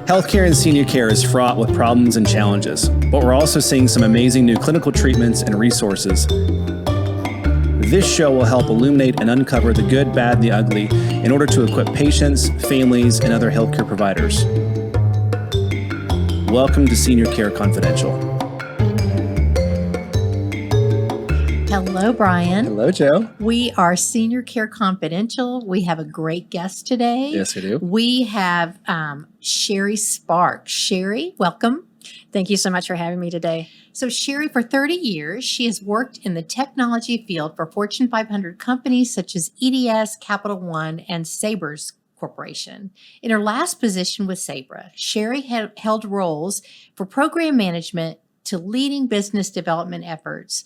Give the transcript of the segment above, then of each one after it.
Healthcare and senior care is fraught with problems and challenges, but we're also seeing some amazing new clinical treatments and resources. This show will help illuminate and uncover the good, bad, the ugly in order to equip patients, families, and other healthcare providers. Welcome to Senior Care Confidential. Hello, Brian. Hello, Joe. We are Senior Care Confidential. We have a great guest today. Yes, we do. We have Sherry Sparks. Sherry, welcome. Thank you so much for having me today. So Sherry, for 30 years, she has worked in the technology field for Fortune 500 companies such as EDS, Capital One, and Sabres Corporation. In her last position with Sabra, Sherry held roles for program management to leading business development efforts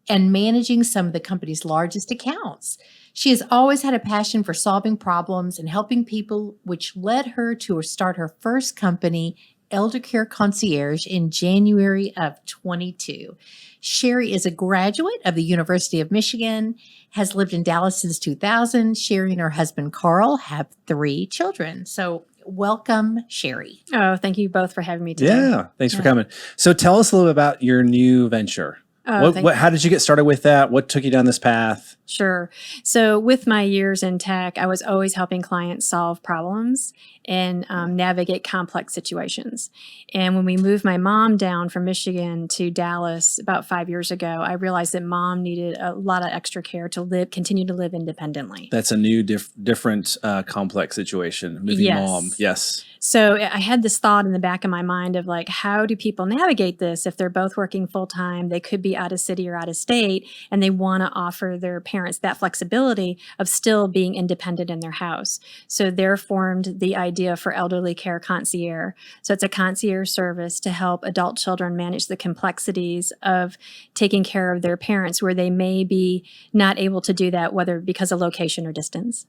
and managing some of the company's largest accounts. She has always had a passion for solving problems and helping people, which led her to start her first company, Care Concierge, in January of 22. Sherry is a graduate of the University of Michigan, has lived in Dallas since 2000. Sherry and her husband, Carl, have 3 children. So welcome, Sherry. Oh, thank you both for having me today. Yeah, thanks for coming. So tell us a little bit about your new venture. How did you get started with that? What took you down this path? Sure. So with my years in tech, I was always helping clients solve problems and navigate complex situations. And when we moved my mom down from Michigan to Dallas about 5 years ago, I realized that mom needed a lot of extra care to continue to live independently. That's a new, different, complex situation. Moving mom. Yes. So I had this thought in the back of my mind of like, how do people navigate this if they're both working full time? They could be out of city or out of state, and they want to offer their parents that flexibility of still being independent in their house. So there formed the idea for Elderly Care Concierge. So it's a concierge service to help adult children manage the complexities of taking care of their parents where they may be not able to do that, whether because of location or distance.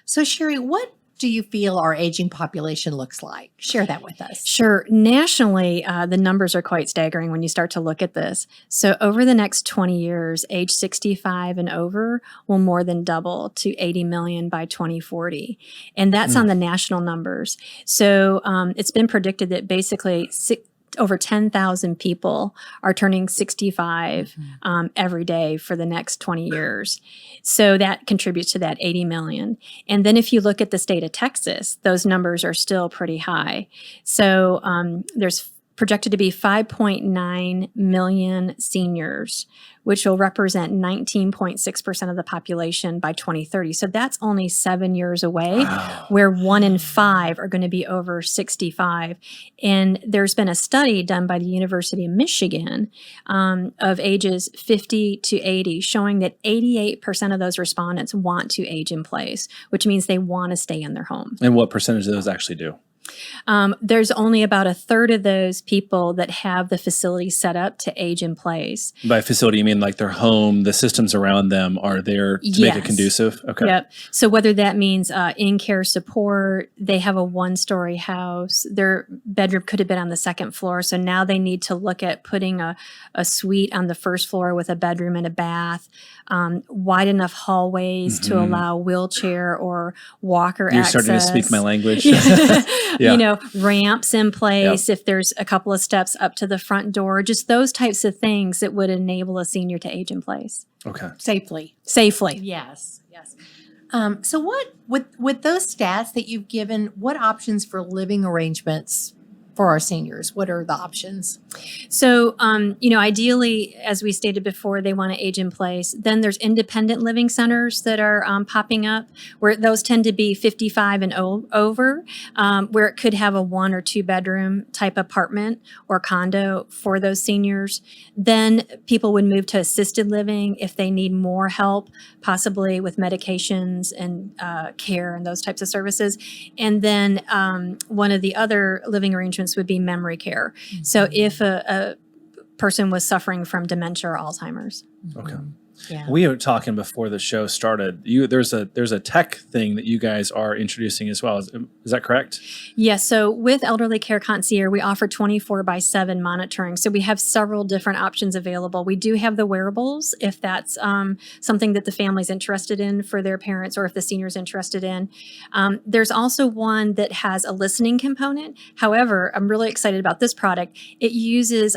So Sherry, what do you feel our aging population looks like? Share that with us. Sure. Nationally, the numbers are quite staggering when you start to look at this. So over the next 20 years, age 65 and over will more than double to 80 million by 2040. And that's on the national numbers. So it's been predicted that basically over 10,000 people are turning 65 every day for the next 20 years. So that contributes to that 80 million. And then if you look at the state of Texas, those numbers are still pretty high. So there's projected to be 5.9 million seniors, which will represent 19.6% of the population by 2030. So that's only 7 years away, where 1 in 5 are going to be over 65. And there's been a study done by the University of Michigan of ages 50 to 80, showing that 88% of those respondents want to age in place, which means they want to stay in their home. And what percentage of those actually do? There's only about a third of those people that have the facility set up to age in place. By facility, you mean like their home, the systems around them are there to make it conducive? Okay. Yep. So whether that means in-care support, they have a 1-story house, their bedroom could have been on the 2nd floor. So now they need to look at putting a suite on the 1st floor with a bedroom and a bath, wide enough hallways to allow wheelchair or walker access. You're starting to speak my language. You know, ramps in place, if there's a couple of steps up to the front door, just those types of things that would enable a senior to age in place. Okay. Safely. Yes. So what, with those stats that you've given, what options for living arrangements for our seniors? What are the options? So, ideally, as we stated before, they want to age in place. Then there's independent living centers that are popping up, where those tend to be 55 and over, where it could have a 1 or 2 bedroom type apartment or condo for those seniors. Then people would move to assisted living if they need more help, possibly with medications and care and those types of services. And then one of the other living arrangements would be memory care. So if a person was suffering from dementia or Alzheimer's. Okay. Yeah. We were talking before the show started. There's a tech thing that you guys are introducing as well. Is that correct? Yes. So with Elderly Care Concierge, we offer 24/7 monitoring. So we have several different options available. We do have the wearables if that's something that the family's interested in for their parents, or if the senior's interested in. There's also one that has a listening component. However, I'm really excited about this product. It uses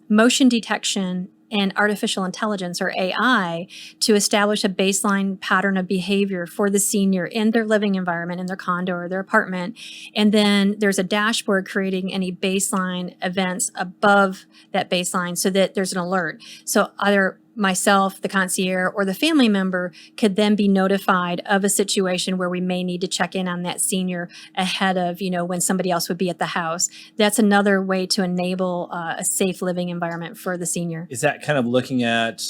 motion detection and artificial intelligence, or AI, to establish a baseline pattern of behavior for the senior in their living environment, in their condo or their apartment. And then there's a dashboard creating any baseline events above that baseline so that there's an alert. So either myself, the concierge, or the family member could then be notified of a situation where we may need to check in on that senior ahead of, when somebody else would be at the house. That's another way to enable a safe living environment for the senior. Is that kind of looking at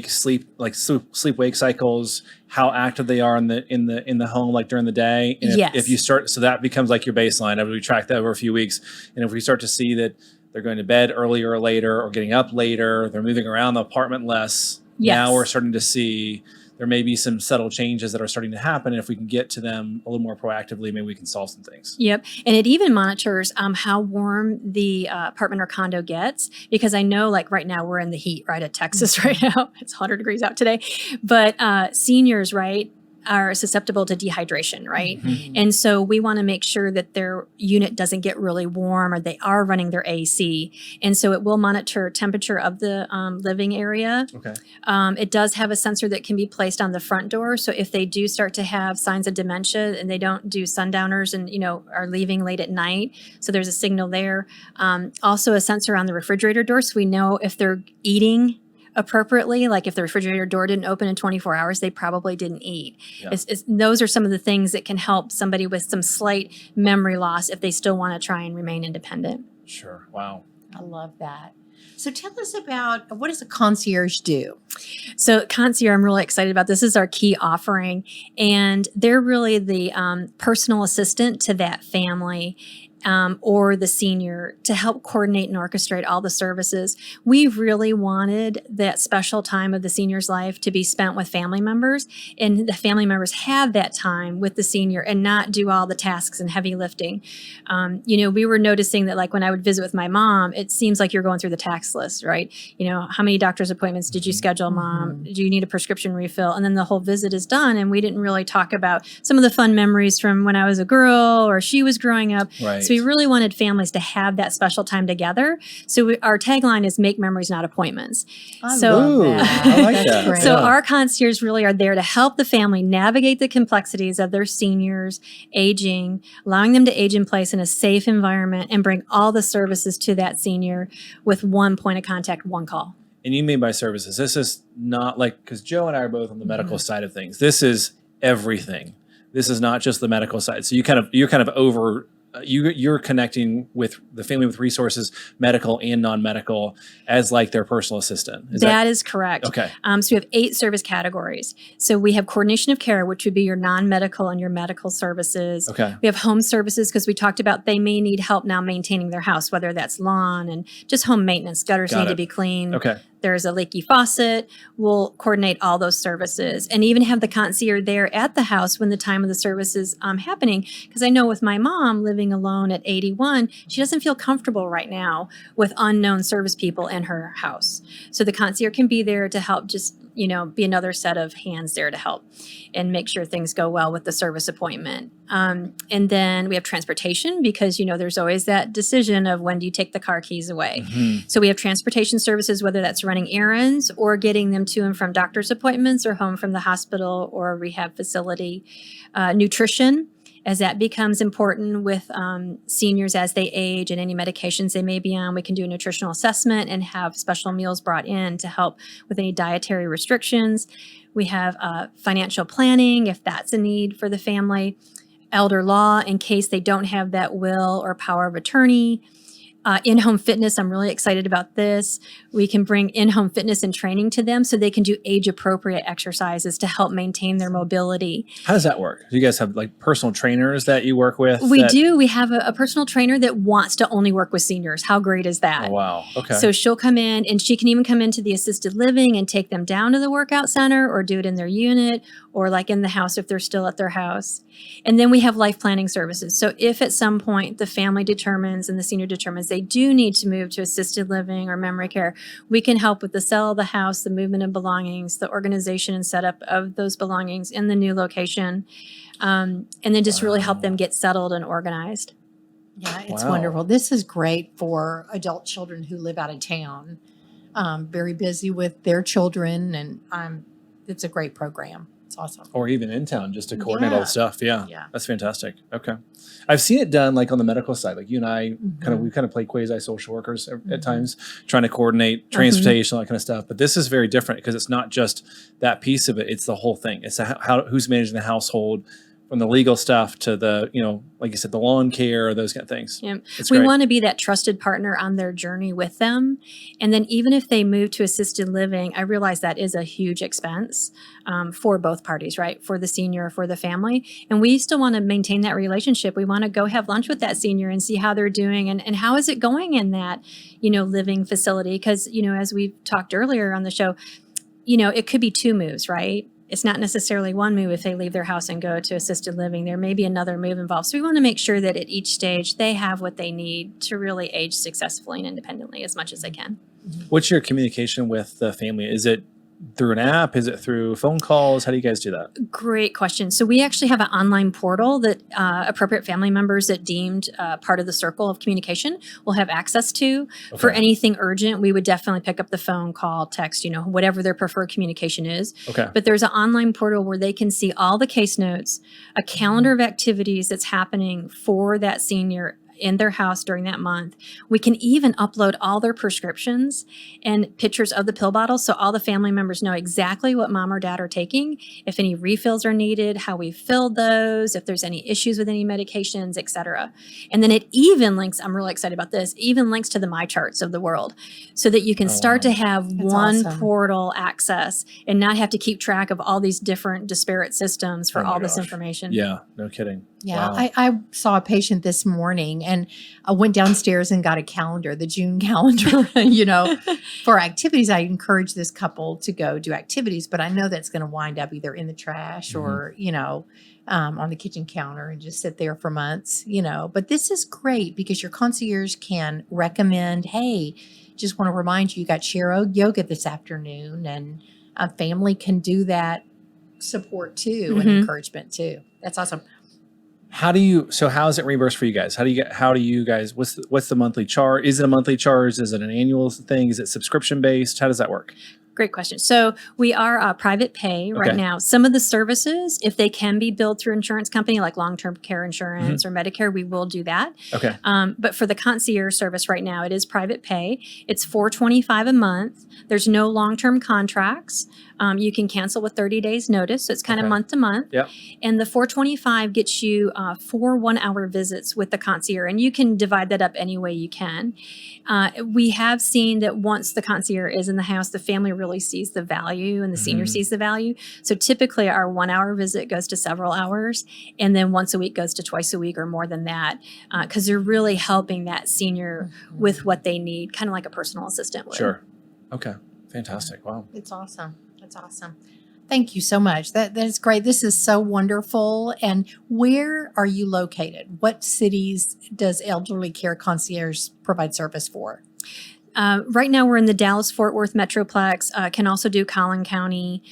sleep wake cycles, how active they are in the home, like during the day? And Yes. If you start, so that becomes like your baseline. We track that over a few weeks, and if we start to see that they're going to bed earlier or later, or getting up later, they're moving around the apartment less. Yes. Now we're starting to see there may be some subtle changes that are starting to happen. And if we can get to them a little more proactively, maybe we can solve some things. Yep. And it even monitors how warm the apartment or condo gets, because I know, like right now we're in the heat, right, at Texas right now. It's 100 degrees out today. But seniors, right, are susceptible to dehydration, right? Mm-hmm. And so we want to make sure that their unit doesn't get really warm, or they are running their AC. And so it will monitor temperature of the living area. Okay. It does have a sensor that can be placed on the front door. So if they do start to have signs of dementia and they don't do sundowners and, are leaving late at night, so there's a signal there. Also a sensor on the refrigerator door, so we know if they're eating appropriately. Like if the refrigerator door didn't open in 24 hours, they probably didn't eat. Yeah. Those are some of the things that can help somebody with some slight memory loss if they still want to try and remain independent. Sure. Wow. I love that. So tell us about, what does a concierge do? So concierge, I'm really excited about. This is our key offering, and they're really the personal assistant to that family. Or the senior, to help coordinate and orchestrate all the services. We really wanted that special time of the senior's life to be spent with family members, and the family members have that time with the senior and not do all the tasks and heavy lifting. We were noticing that, like when I would visit with my mom, it seems like you're going through the tax list, right? How many doctor's appointments did you schedule, Mom? Do you need a prescription refill? And then the whole visit is done, and we didn't really talk about some of the fun memories from when I was a girl or she was growing up. Right. So we really wanted families to have that special time together. So our tagline is "Make memories, not appointments." I So- love Ooh, that. I like That's that. great. So Yeah. our concierge really are there to help the family navigate the complexities of their seniors aging, allowing them to age in place in a safe environment, and bring all the services to that senior with one point of contact, one call. And you mean by services, this is not like, because Joe and I are both on the medical Mm-hmm. side of things. This is everything. This is not just the medical side. So you're kind of over. You're connecting with the family with resources, medical and non-medical, as like their personal assistant. That is correct. Okay. So we have 8 service categories. So we have coordination of care, which would be your non-medical and your medical services. Okay. We have home services, because we talked about they may need help now maintaining their house, whether that's lawn and just home maintenance. Gutters Got need it. to be cleaned. Okay. There's a leaky faucet. We'll coordinate all those services, and even have the concierge there at the house when the time of the service is happening. Because I know with my mom living alone at 81, she doesn't feel comfortable right now with unknown service people in her house. So the concierge can be there to help, just be another set of hands there to help and make sure things go well with the service appointment. And then we have transportation, because there's always that decision of when do you take the car keys away. Mhm. So we have transportation services, whether that's running errands or getting them to and from doctor's appointments or home from the hospital or rehab facility. Nutrition, as that becomes important with seniors as they age and any medications they may be on, we can do a nutritional assessment and have special meals brought in to help with any dietary restrictions. We have financial planning, if that's a need for the family. Elder law, in case they don't have that will or power of attorney. In-home fitness, I'm really excited about this. We can bring in-home fitness and training to them so they can do age-appropriate exercises to help maintain their mobility. How does that work? Do you guys have like personal trainers that you work with? We do. We have a personal trainer that wants to only work with seniors. How great is that? Oh, wow. Okay. So she'll come in, and she can even come into the assisted living and take them down to the workout center or do it in their unit or like in the house if they're still at their house. And then we have life planning services. So if at some point the family determines and the senior determines they do need to move to assisted living or memory care, we can help with the sale of the house, the movement of belongings, the organization and setup of those belongings in the new location, and then just really help them get settled and organized. Yeah, it's Wow. wonderful. This is great for adult children who live out of town, very busy with their children, and it's a great program. It's awesome. Or even in town just to coordinate all Yeah. the stuff. Yeah. Yeah. That's fantastic. Okay. I've seen it done like on the medical side. Like you and I Mhm. we kind of play quasi social workers at Mhm. times, trying to coordinate transportation, all that kind of stuff. But this is very different because it's not just that piece of it. It's the whole thing. It's who's managing the household, from the legal stuff to the, like you said, the lawn care, those kind of things. Yeah. It's We great. want to be that trusted partner on their journey with them. And then even if they move to assisted living, I realize that is a huge expense for both parties, right? For the senior, for the family. And we still want to maintain that relationship. We want to go have lunch with that senior and see how they're doing and how is it going in that, living facility. Because, as we talked earlier on the show, it could be 2 moves, right? It's not necessarily 1 move if they leave their house and go to assisted living. There may be another move involved. So we want to make sure that at each stage they have what they need to really age successfully and independently as much as they can. What's your communication with the family? Is it through an app? Is it through phone calls? How do you guys do that? Great question. So we actually have an online portal that appropriate family members that deemed part of the circle of communication will have access to. For Okay. anything urgent, we would definitely pick up the phone, call, text, whatever their preferred communication is. Okay. But there's an online portal where they can see all the case notes, a calendar of activities that's happening for that senior in their house during that month. We can even upload all their prescriptions and pictures of the pill bottles so all the family members know exactly what mom or dad are taking, if any refills are needed, how we filled those, if there's any issues with any medications, etc. And then it even links, I'm really excited about this, even links to the My Charts of the world so that you can start to have one awesome. portal access and not have to keep track of all these different disparate systems for Oh my all this gosh. information. Yeah. No kidding. Yeah, Wow. I saw a patient this morning and I went downstairs and got a calendar, the June calendar, for activities. I encourage this couple to go do activities, but I know that's going to wind up either in the trash or, on the kitchen counter and just sit there for months, But this is great because your concierge can recommend, hey, just want to remind you, you got share yoga this afternoon, and a family can do that support too and Mhm. encouragement too. That's awesome. How is it reimbursed for you guys? How do you guys, what's the monthly charge? Is it a monthly charge? Is it an annual thing? Is it subscription based? How does that work? Great question. So we are private pay right Okay. now. Some of the services, if they can be billed through insurance company like long-term care insurance or Medicare, we will do that. Okay. But for the concierge service right now, it is private pay. It's $425 a month. There's no long-term contracts. You can cancel with 30 days notice. So it's kind of Okay. month to month. Yep. And the $425 gets you 4 one-hour visits with the concierge. And you can divide that up any way you can. We have seen that once the concierge is in the house, the family really sees the value and the senior sees the value. So typically our 1-hour visit goes to several hours. And then once a week goes to twice a week or more than that. Because they're really helping that senior with what they need, kind of like a personal assistant would. Sure. Okay. Fantastic. Wow. It's awesome. That's awesome. Thank you so much. That is great. This is so wonderful. And where are you located? What cities does Elderly Care Concierge provide service for? Right now, we're in the Dallas-Fort Worth Metroplex, can also do Collin County.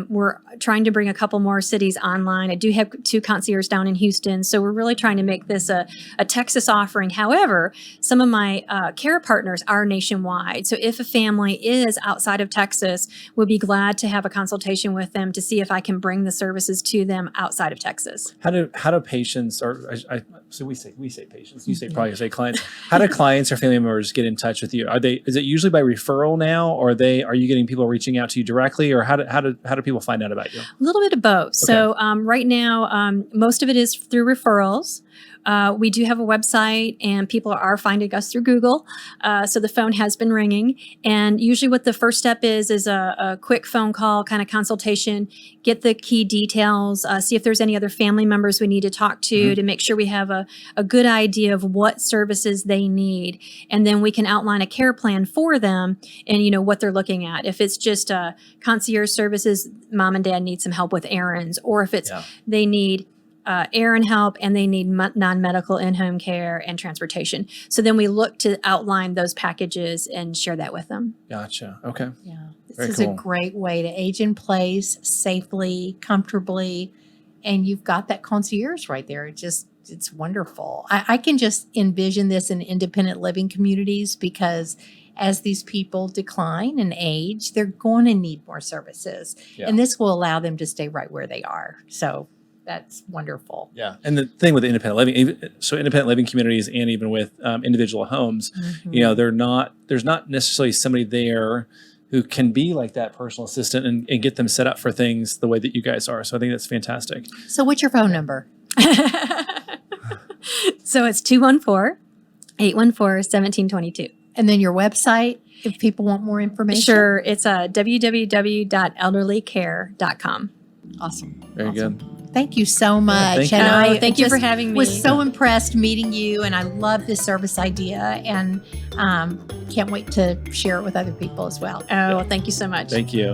We're trying to bring a couple more cities online. I do have 2 concierges down in Houston, so we're really trying to make this a Texas offering. However, some of my care partners are nationwide. So if a family is outside of Texas, we'll be glad to have a consultation with them to see if I can bring the services to them outside of Texas. How do patients, or So we say patients. You probably say clients. How do clients or family members get in touch with you? Is it usually by referral now, or are you getting people reaching out to you directly, or how do people find out about you? A little bit of both. Okay. So right now, most of it is through referrals. We do have a website, and people are finding us through Google. So the phone has been ringing. And usually what the first step is a quick phone call, kind of consultation, get the key details, see if there's any other family members we need to talk to make sure we have a good idea of what services they need. And then we can outline a care plan for them and, what they're looking at. If it's just concierge services, mom and dad need some help with errands, or if it's they need errand help and they need non-medical in-home care and transportation. So then we look to outline those packages and share that with them. Gotcha. Okay. Yeah. This Very is cool. a great way to age in place safely, comfortably, and you've got that concierge right there. It's wonderful. I can just envision this in independent living communities, because as these people decline and age, they're going to need more services. Yeah. And this will allow them to stay right where they are. So that's wonderful. Yeah. And the thing with independent living, so independent living communities and even with individual homes, there's not necessarily somebody there who can be like that personal assistant and get them set up for things the way that you guys are. So I think that's fantastic. So what's your phone number? So it's 214-814-1722. And then your website, if people want more information? Sure. It's www.elderlycare.com. Awesome. Very good. Thank you so much. thank you. And Thank you for just having me. was so impressed meeting you, and I love this service idea, and can't wait to share it with other people as well. Oh, well, thank you so much. Thank you.